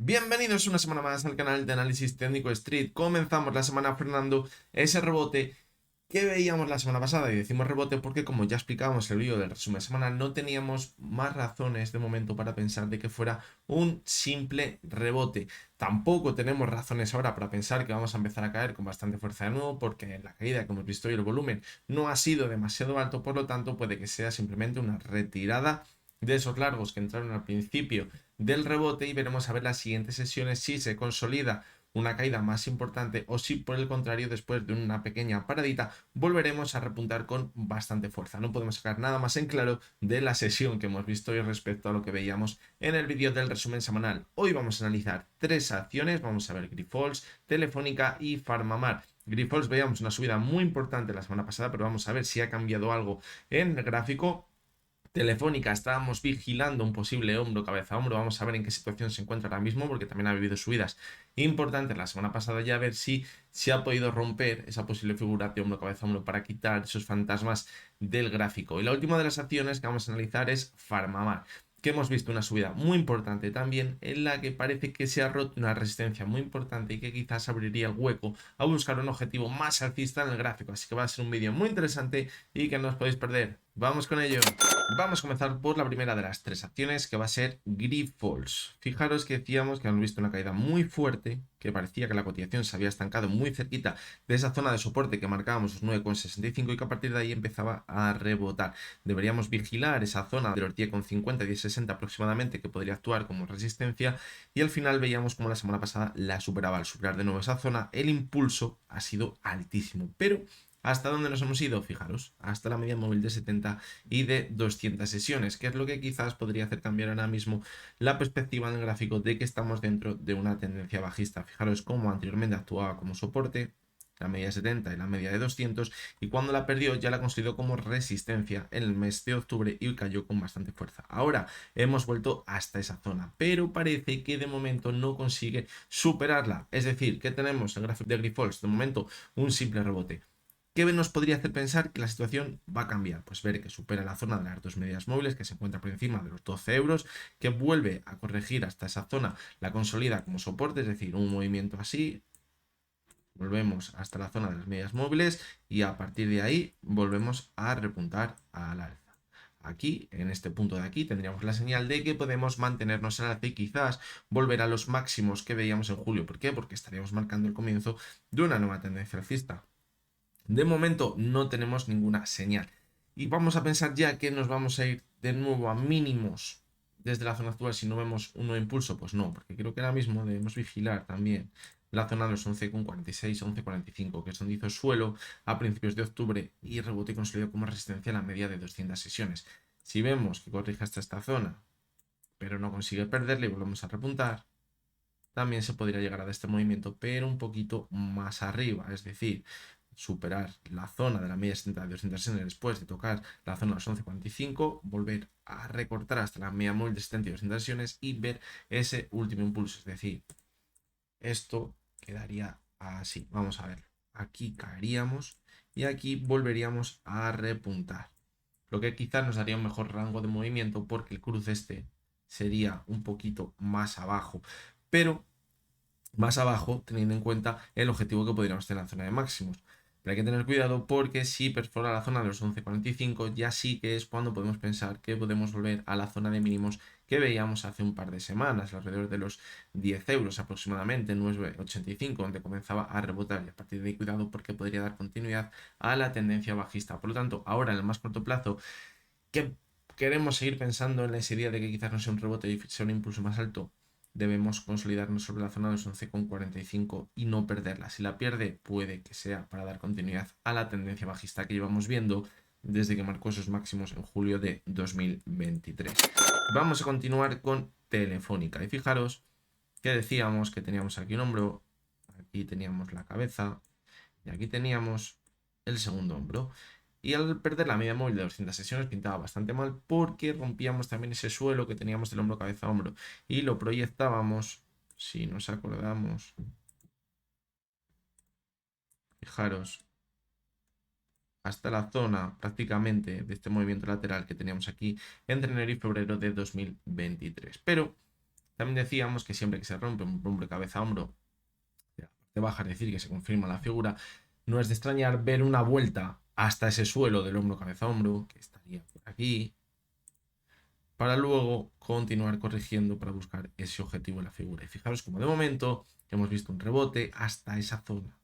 Bienvenidos una semana más al canal de análisis técnico Street. Comenzamos la semana frenando ese rebote que veíamos la semana pasada, y decimos rebote porque, como ya explicábamos en el vídeo del resumen semanal, no teníamos más razones de momento para pensar de que fuera un simple rebote. Tampoco tenemos razones ahora para pensar que vamos a empezar a caer con bastante fuerza de nuevo, porque la caída que hemos visto hoy, el volumen no ha sido demasiado alto, por lo tanto puede que sea simplemente una retirada de esos largos que entraron al principio del rebote, y veremos a ver las siguientes sesiones si se consolida una caída más importante o si por el contrario, después de una pequeña paradita, volveremos a repuntar con bastante fuerza. No podemos sacar nada más en claro de la sesión que hemos visto hoy respecto a lo que veíamos en el vídeo del resumen semanal. Hoy vamos a analizar tres acciones. Vamos a ver Grifols, Telefónica y Farmamar. Grifols veíamos una subida muy importante la semana pasada, pero vamos a ver si ha cambiado algo en el gráfico. Telefónica, estábamos vigilando un posible hombro, cabeza, hombro. Vamos a ver en qué situación se encuentra ahora mismo, porque también ha habido subidas importantes la semana pasada, ya a ver si se ha podido romper esa posible figura de hombro, cabeza, hombro para quitar esos fantasmas del gráfico. Y la última de las acciones que vamos a analizar es Farmamar, que hemos visto una subida muy importante también, en la que parece que se ha roto una resistencia muy importante y que quizás abriría el hueco a buscar un objetivo más alcista en el gráfico. Así que va a ser un vídeo muy interesante y que no os podéis perder. Vamos con ello. Vamos a comenzar por la primera de las tres acciones, que va a ser Grifols. Fijaros que decíamos que hemos visto una caída muy fuerte, que parecía que la cotización se había estancado muy cerquita de esa zona de soporte que marcábamos, los 9,65, y que a partir de ahí empezaba a rebotar. Deberíamos vigilar esa zona del ortier con 50 y 10,60 aproximadamente, que podría actuar como resistencia, y al final veíamos como la semana pasada la superaba. Al superar de nuevo esa zona, el impulso ha sido altísimo, pero ¿hasta dónde nos hemos ido? Fijaros, hasta la media móvil de 70 y de 200 sesiones, que es lo que quizás podría hacer cambiar ahora mismo la perspectiva en el gráfico de que estamos dentro de una tendencia bajista. Fijaros cómo anteriormente actuaba como soporte la media de 70 y la media de 200, y cuando la perdió ya la consideró como resistencia en el mes de octubre y cayó con bastante fuerza. Ahora hemos vuelto hasta esa zona, pero parece que de momento no consigue superarla. Es decir, que tenemos el gráfico de Grifols de momento un simple rebote. ¿Qué nos podría hacer pensar que la situación va a cambiar? Pues ver que supera la zona de las dos medias móviles, que se encuentra por encima de los 12 euros, que vuelve a corregir hasta esa zona, la consolida como soporte, es decir, un movimiento así, volvemos hasta la zona de las medias móviles y a partir de ahí volvemos a repuntar al alza. Aquí, en este punto de aquí, tendríamos la señal de que podemos mantenernos al alza y quizás volver a los máximos que veíamos en julio. ¿Por qué? Porque estaríamos marcando el comienzo de una nueva tendencia alcista. De momento no tenemos ninguna señal. Y vamos a pensar ya que nos vamos a ir de nuevo a mínimos desde la zona actual si no vemos un nuevo impulso. Pues no, porque creo que ahora mismo debemos vigilar también la zona de los 11,46, 11,45, que es donde hizo suelo a principios de octubre y rebote y consolidó como resistencia a la media de 200 sesiones. Si vemos que corrige hasta esta zona, pero no consigue perderle y volvemos a repuntar, también se podría llegar a dar este movimiento, pero un poquito más arriba, es decir, superar la zona de la media 70 de 200 sesiones después de tocar la zona de los 11,45, volver a recortar hasta la media móvil de 70 y 200 sesiones y ver ese último impulso, es decir, esto quedaría así. Vamos a ver, aquí caeríamos y aquí volveríamos a repuntar, lo que quizás nos daría un mejor rango de movimiento porque el cruce este sería un poquito más abajo, pero más abajo, teniendo en cuenta el objetivo que podríamos tener en la zona de máximos. Pero hay que tener cuidado porque si perfora la zona de los 11,45, ya sí que es cuando podemos pensar que podemos volver a la zona de mínimos que veíamos hace un par de semanas, alrededor de los 10 euros aproximadamente, 9,85, donde comenzaba a rebotar. Y a partir de ahí, cuidado, porque podría dar continuidad a la tendencia bajista. Por lo tanto, ahora en el más corto plazo, que queremos seguir pensando en esa idea de que quizás no sea un rebote y sea un impulso más alto, debemos consolidarnos sobre la zona de los 11,45 y no perderla. Si la pierde, puede que sea para dar continuidad a la tendencia bajista que llevamos viendo desde que marcó esos máximos en julio de 2023. Vamos a continuar con Telefónica. Y fijaros que decíamos que teníamos aquí un hombro, aquí teníamos la cabeza y aquí teníamos el segundo hombro. Y al perder la media móvil de 200 sesiones pintaba bastante mal porque rompíamos también ese suelo que teníamos del hombro, cabeza, hombro. Y lo proyectábamos, si nos acordamos, fijaros, hasta la zona prácticamente de este movimiento lateral que teníamos aquí entre enero y febrero de 2023. Pero También decíamos que siempre que se rompe un hombro, cabeza, hombro, de la parte baja, es decir, que se confirma la figura, no es de extrañar ver una vuelta hasta ese suelo del hombro, cabeza, hombro, que estaría por aquí, para luego continuar corrigiendo para buscar ese objetivo en la figura. Y fijaros como de momento hemos visto un rebote hasta esa zona,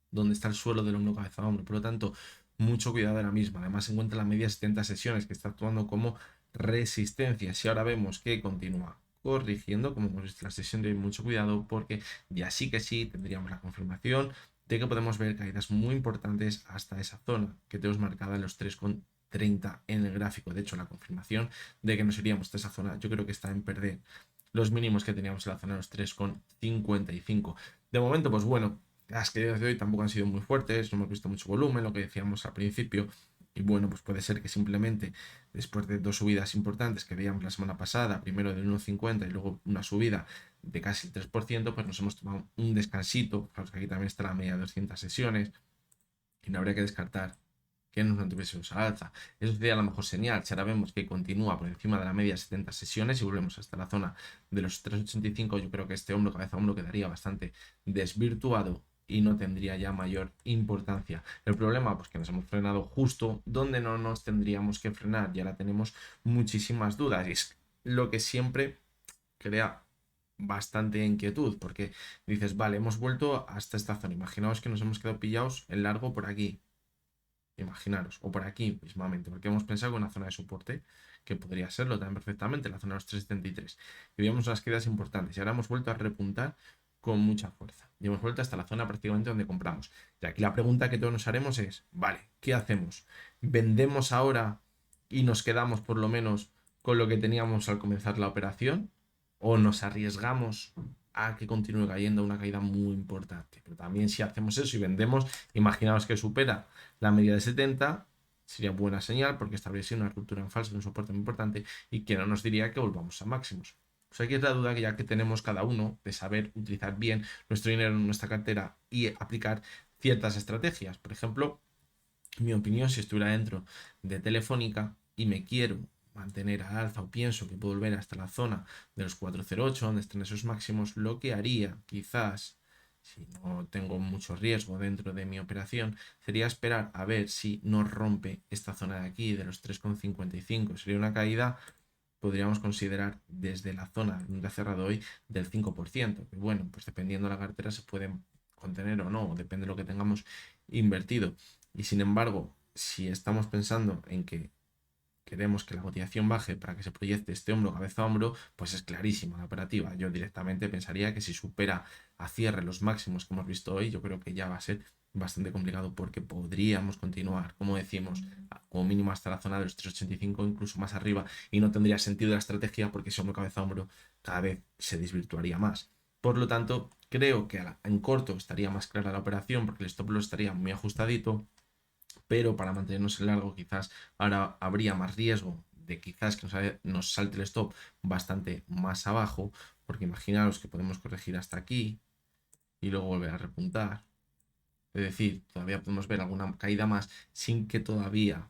donde está el suelo del hombro, cabeza, hombro. Por lo tanto, mucho cuidado de la misma. Además, se encuentra la media de 70 sesiones que está actuando como resistencia. Si ahora vemos que continúa corrigiendo, como hemos visto en la sesión de hoy, mucho cuidado porque ya sí que sí tendríamos la confirmación de que podemos ver caídas muy importantes hasta esa zona que tenemos marcada en los 3,30 en el gráfico. De hecho, la confirmación de que nos iríamos hasta esa zona, yo creo que está en perder los mínimos que teníamos en la zona de los 3,55. De momento, pues bueno, las caídas de hoy tampoco han sido muy fuertes, no hemos visto mucho volumen, lo que decíamos al principio. Y bueno, pues puede ser que simplemente después de dos subidas importantes que veíamos la semana pasada, primero del 1,50 y luego una subida de casi el 3%, pues nos hemos tomado un descansito. Fijaos que aquí también está la media de 200 sesiones y no habría que descartar que nos mantuviésemos a alza. Eso sería la mejor señal. Si ahora vemos que continúa por encima de la media de 70 sesiones y volvemos hasta la zona de los 3,85, yo creo que este hombro, cabeza, hombro quedaría bastante desvirtuado y no tendría ya mayor importancia. El problema, pues que nos hemos frenado justo donde no nos tendríamos que frenar y ahora tenemos muchísimas dudas y es lo que siempre crea bastante inquietud porque dices, vale, hemos vuelto hasta esta zona, imaginaos que nos hemos quedado pillados en largo por aquí, imaginaros, o por aquí mismamente, porque hemos pensado en una zona de soporte que podría serlo también perfectamente, la zona de los 3,73 y veíamos unas quedas importantes y ahora hemos vuelto a repuntar con mucha fuerza y hemos vuelto hasta la zona prácticamente donde compramos. Y aquí la pregunta que todos nos haremos es, vale, ¿qué hacemos? ¿Vendemos ahora y nos quedamos por lo menos con lo que teníamos al comenzar la operación? ¿O nos arriesgamos a que continúe cayendo una caída muy importante? Pero también si hacemos eso y vendemos, imaginaos que supera la media de 70, sería buena señal porque establece una ruptura en falso de un soporte muy importante y que no nos diría que volvamos a máximos. Pues aquí es la duda que ya que tenemos cada uno de saber utilizar bien nuestro dinero en nuestra cartera y aplicar ciertas estrategias. Por ejemplo, mi opinión, si estuviera dentro de Telefónica y me quiero mantener al alza o pienso que puedo volver hasta la zona de los 408, donde estén esos máximos, lo que haría quizás, si no tengo mucho riesgo dentro de mi operación, sería esperar a ver si no rompe esta zona de aquí de los 3,55. Sería una caída, podríamos considerar desde la zona donde ha cerrado hoy del 5%, que bueno, pues dependiendo de la cartera se puede contener o no, depende de lo que tengamos invertido. Y sin embargo, si estamos pensando en que queremos que la cotización baje para que se proyecte este hombro, cabeza, hombro, pues es clarísima la operativa. Yo directamente pensaría que si supera a cierre los máximos que hemos visto hoy, yo creo que ya va a ser bastante complicado porque podríamos continuar, como decimos, como mínimo hasta la zona de los 3,85, incluso más arriba, y no tendría sentido la estrategia porque ese hombro, cabeza, hombro cada vez se desvirtuaría más. Por lo tanto, creo que en corto estaría más clara la operación porque el stop loss estaría muy ajustadito, pero para mantenernos en largo quizás ahora habría más riesgo de quizás que nos salte el stop bastante más abajo, porque imaginaros que podemos corregir hasta aquí y luego volver a repuntar. Es decir, todavía podemos ver alguna caída más sin que todavía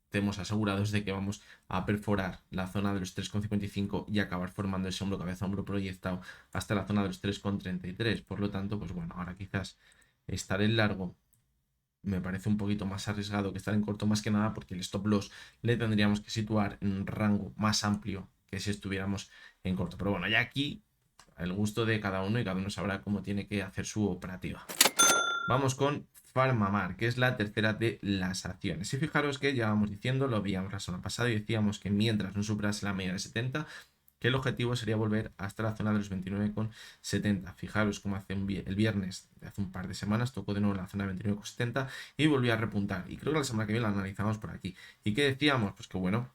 estemos asegurados de que vamos a perforar la zona de los 3,55 y acabar formando ese hombro cabeza hombro proyectado hasta la zona de los 3,33. Por lo tanto, pues bueno, ahora quizás estar en largo me parece un poquito más arriesgado que estar en corto, más que nada porque el stop loss le tendríamos que situar en un rango más amplio que si estuviéramos en corto. Pero bueno, ya aquí el gusto de cada uno y cada uno sabrá cómo tiene que hacer su operativa. Vamos con PharmaMar, que es la tercera de las acciones. Y fijaros que llevábamos diciendo, lo veíamos la semana pasada y decíamos que mientras no superase la media de 70, que el objetivo sería volver hasta la zona de los 29,70. Fijaros cómo el viernes de hace un par de semanas tocó de nuevo la zona de 29,70 y volvió a repuntar. Y creo que la semana que viene la analizamos por aquí. ¿Y qué decíamos? Pues que bueno,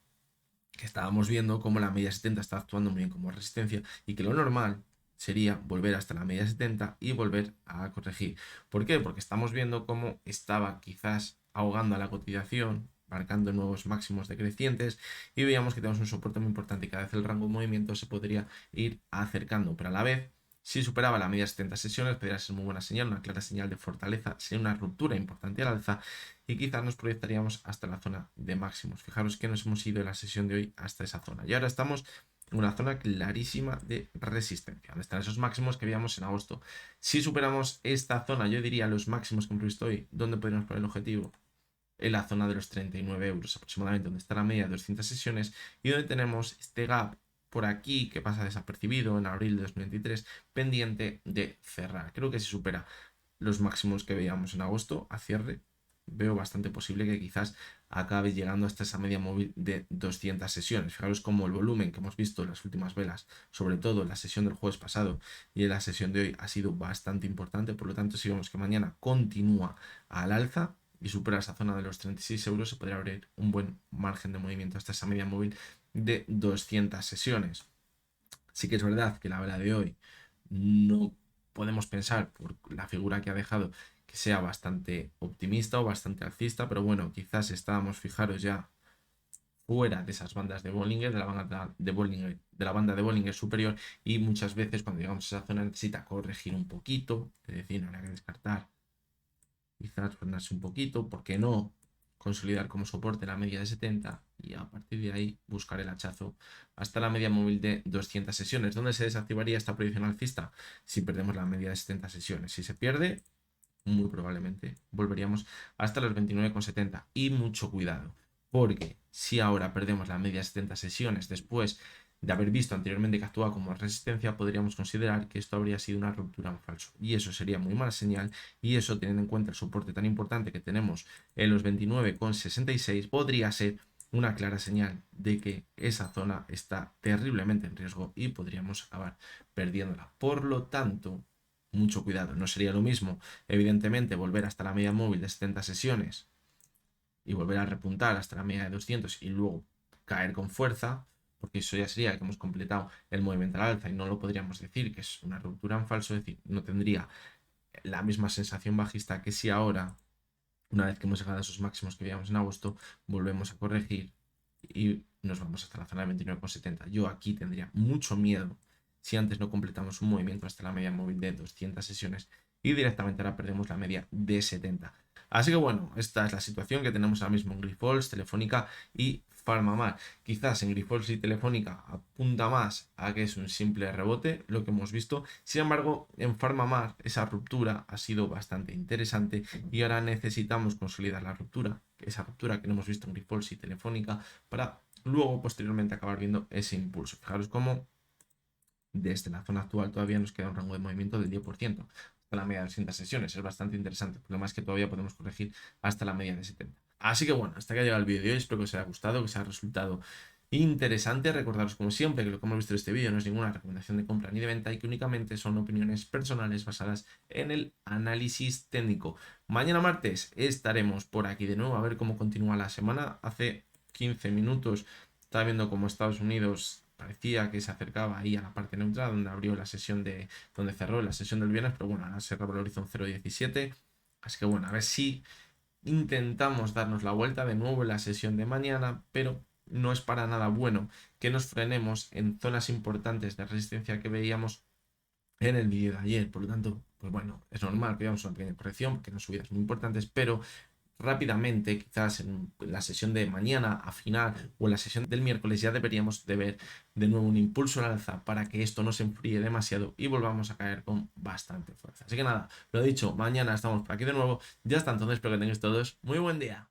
que estábamos viendo cómo la media 70 está actuando muy bien como resistencia y que lo normal sería volver hasta la media 70 y volver a corregir. ¿Por qué? Porque estamos viendo cómo estaba quizás ahogando a la cotización, marcando nuevos máximos decrecientes y veíamos que tenemos un soporte muy importante y cada vez el rango de movimiento se podría ir acercando, pero a la vez si superaba la media 70 sesiones podría ser muy buena señal, una clara señal de fortaleza, sería una ruptura importante al alza y quizás nos proyectaríamos hasta la zona de máximos. Fijaros que nos hemos ido en la sesión de hoy hasta esa zona y ahora estamos una zona clarísima de resistencia, donde están esos máximos que veíamos en agosto. Si superamos esta zona, yo diría los máximos que hemos visto hoy, ¿dónde podríamos poner el objetivo? En la zona de los 39 euros aproximadamente, donde está la media de 200 sesiones y donde tenemos este gap por aquí que pasa desapercibido en abril de 2023, pendiente de cerrar. Creo que si supera los máximos que veíamos en agosto a cierre, veo bastante posible que quizás acabe llegando hasta esa media móvil de 200 sesiones. Fijaros cómo el volumen que hemos visto en las últimas velas, sobre todo en la sesión del jueves pasado y en la sesión de hoy, ha sido bastante importante. Por lo tanto, si vemos que mañana continúa al alza y supera esa zona de los 36 euros, se podría abrir un buen margen de movimiento hasta esa media móvil de 200 sesiones. Sí que es verdad que la vela de hoy no podemos pensar por la figura que ha dejado que sea bastante optimista o bastante alcista, pero bueno, quizás estábamos, fijaros, ya fuera de esas bandas de Bollinger, de la banda de Bollinger, de la banda de Bollinger superior, y muchas veces cuando llegamos a esa zona necesita corregir un poquito, es decir, no habrá que descartar, quizás frenarse un poquito, ¿por qué no? Consolidar como soporte la media de 70 y a partir de ahí buscar el hachazo hasta la media móvil de 200 sesiones. ¿Dónde se desactivaría esta proyección alcista? Si perdemos la media de 70 sesiones. Si se pierde, muy probablemente volveríamos hasta los 29,70. Y mucho cuidado, porque si ahora perdemos la media de 70 sesiones después de haber visto anteriormente que actúa como resistencia, podríamos considerar que esto habría sido una ruptura en falso. Y eso sería muy mala señal, y eso, teniendo en cuenta el soporte tan importante que tenemos en los 29,66, podría ser una clara señal de que esa zona está terriblemente en riesgo y podríamos acabar perdiéndola. Por lo tanto, mucho cuidado. No sería lo mismo, evidentemente, volver hasta la media móvil de 70 sesiones y volver a repuntar hasta la media de 200 y luego caer con fuerza, porque eso ya sería que hemos completado el movimiento al alza y no lo podríamos decir que es una ruptura en falso, es decir, no tendría la misma sensación bajista que si ahora, una vez que hemos llegado a esos máximos que veíamos en agosto, volvemos a corregir y nos vamos hasta la zona de 29,70. Yo aquí tendría mucho miedo si antes no completamos un movimiento hasta la media móvil de 200 sesiones y directamente ahora perdemos la media de 70. Así que bueno, esta es la situación que tenemos ahora mismo en Grifols, Telefónica y Farmamar. Quizás en Grifols y Telefónica apunta más a que es un simple rebote, lo que hemos visto. Sin embargo, en Farmamar esa ruptura ha sido bastante interesante y ahora necesitamos consolidar la ruptura, esa ruptura que no hemos visto en Grifols y Telefónica, para luego posteriormente acabar viendo ese impulso. Fijaros cómo desde la zona actual todavía nos queda un rango de movimiento del 10% hasta la media de 200 sesiones. Es bastante interesante. El problema es que todavía podemos corregir hasta la media de 70. Así que bueno, hasta que ha llegado el vídeo de hoy. Espero que os haya gustado, que os haya resultado interesante. Recordaros como siempre que lo que hemos visto en este vídeo no es ninguna recomendación de compra ni de venta y que únicamente son opiniones personales basadas en el análisis técnico. Mañana martes estaremos por aquí de nuevo a ver cómo continúa la semana. Hace 15 minutos estaba viendo cómo Estados Unidos parecía que se acercaba ahí a la parte neutra donde abrió la sesión donde cerró la sesión del viernes, pero bueno, ahora se revalorizó un 0,17. Así que bueno, a ver si intentamos darnos la vuelta de nuevo en la sesión de mañana, pero no es para nada bueno que nos frenemos en zonas importantes de resistencia que veíamos en el vídeo de ayer. Por lo tanto, pues bueno, es normal que veamos una pequeña corrección, porque no subidas muy importantes, pero rápidamente, quizás en la sesión de mañana a final o en la sesión del miércoles, ya deberíamos de ver de nuevo un impulso al alza para que esto no se enfríe demasiado y volvamos a caer con bastante fuerza. Así que nada, lo dicho, mañana estamos por aquí de nuevo. Ya hasta entonces, espero que tengáis todos muy buen día.